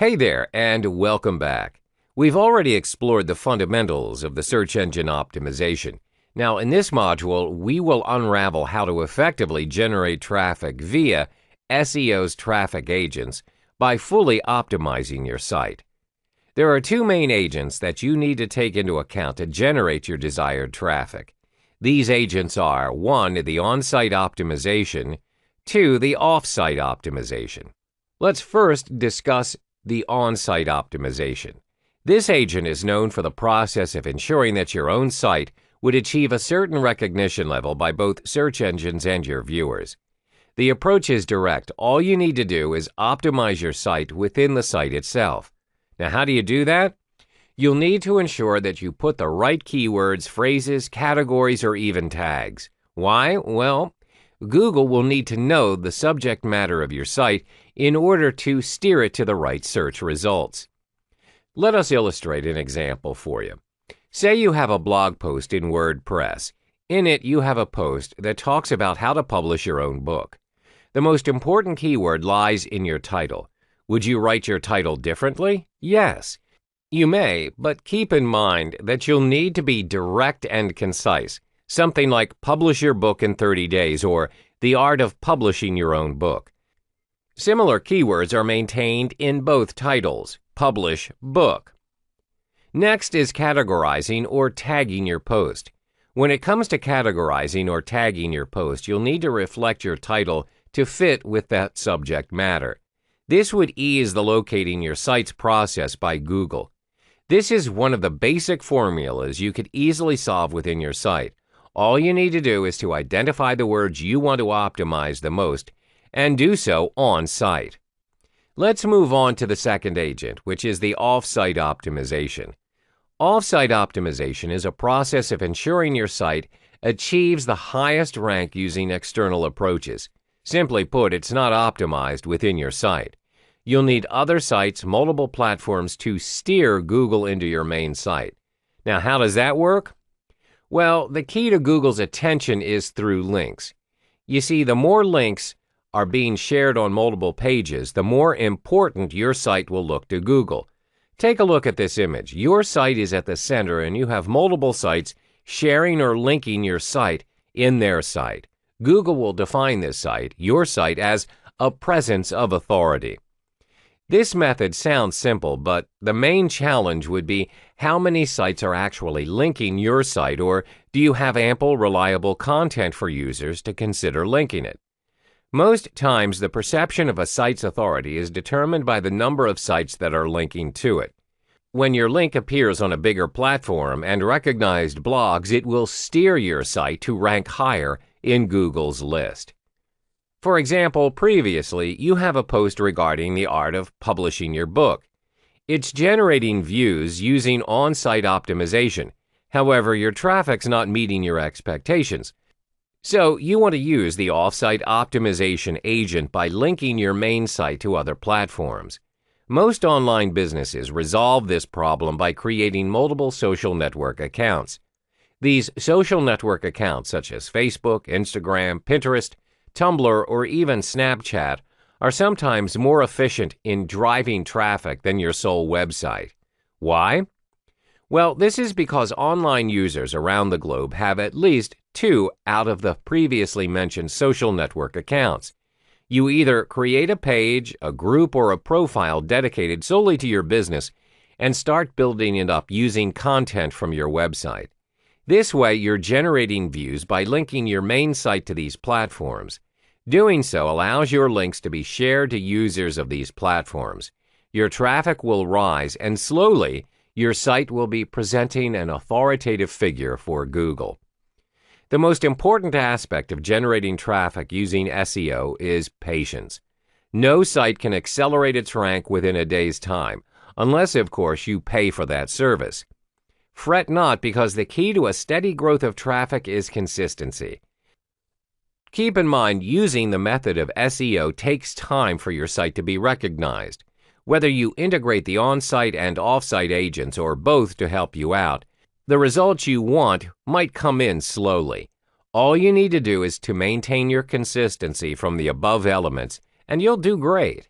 Hey there, and welcome back. We've already explored the fundamentals of the search engine optimization. Now, in this module, we will unravel how to effectively generate traffic via SEO's traffic agents by fully optimizing your site. There are two main agents that you need to take into account to generate your desired traffic. These agents are 1. The on-site optimization, 2. The off-site optimization. Let's first discuss the on-site optimization. This agent is known for the process of ensuring that your own site would achieve a certain recognition level by both search engines and your viewers. The approach is direct. All you need to do is optimize your site within the site itself. Now, how do you do that? You'll need to ensure that you put the right keywords, phrases, categories, or even tags. Why? Well, Google will need to know the subject matter of your site in order to steer it to the right search results. Let us illustrate an example for you. Say you have a blog post in WordPress. In it, you have a post that talks about how to publish your own book. The most important keyword lies in your title. Would you write your title differently? Yes. You may, but keep in mind that you'll need to be direct and concise. Something like publish your book in 30 days or the art of publishing your own book. Similar keywords are maintained in both titles, publish, book. Next is categorizing or tagging your post. When it comes to categorizing or tagging your post, you'll need to reflect your title to fit with that subject matter. This would ease the locating your site's process by Google. This is one of the basic formulas you could easily solve within your site. All you need to do is to identify the words you want to optimize the most and do so on-site. Let's move on to the second agent, which is the off-site optimization. Off-site optimization is a process of ensuring your site achieves the highest rank using external approaches. Simply put, it's not optimized within your site. You'll need other sites, multiple platforms to steer Google into your main site. Now, how does that work? Well, the key to Google's attention is through links. You see, the more links are being shared on multiple pages, the more important your site will look to Google. Take a look at this image. Your site is at the center and you have multiple sites sharing or linking your site in their site. Google will define this site, your site, as a presence of authority. This method sounds simple, but the main challenge would be how many sites are actually linking your site, or do you have ample, reliable content for users to consider linking it? Most times, the perception of a site's authority is determined by the number of sites that are linking to it. When your link appears on a bigger platform and recognized blogs, it will steer your site to rank higher in Google's list. For example, previously, you have a post regarding the art of publishing your book. It's generating views using on-site optimization. However, your traffic's not meeting your expectations. So you want to use the off-site optimization agent by linking your main site to other platforms. Most online businesses resolve this problem by creating multiple social network accounts. These social network accounts, such as Facebook, Instagram, Pinterest, Tumblr, or even Snapchat, are sometimes more efficient in driving traffic than your sole website. Why? Well, this is because online users around the globe have at least 2 out of the previously mentioned social network accounts. You either create a page, a group, or a profile dedicated solely to your business and start building it up using content from your website. This way, you're generating views by linking your main site to these platforms. Doing so allows your links to be shared to users of these platforms. Your traffic will rise, and slowly, your site will be presenting an authoritative figure for Google. The most important aspect of generating traffic using SEO is patience. No site can accelerate its rank within a day's time, unless, of course, you pay for that service. Fret not, because the key to a steady growth of traffic is consistency. Keep in mind, using the method of SEO takes time for your site to be recognized. Whether you integrate the on-site and off-site agents or both to help you out, the results you want might come in slowly. All you need to do is to maintain your consistency from the above elements, and you'll do great.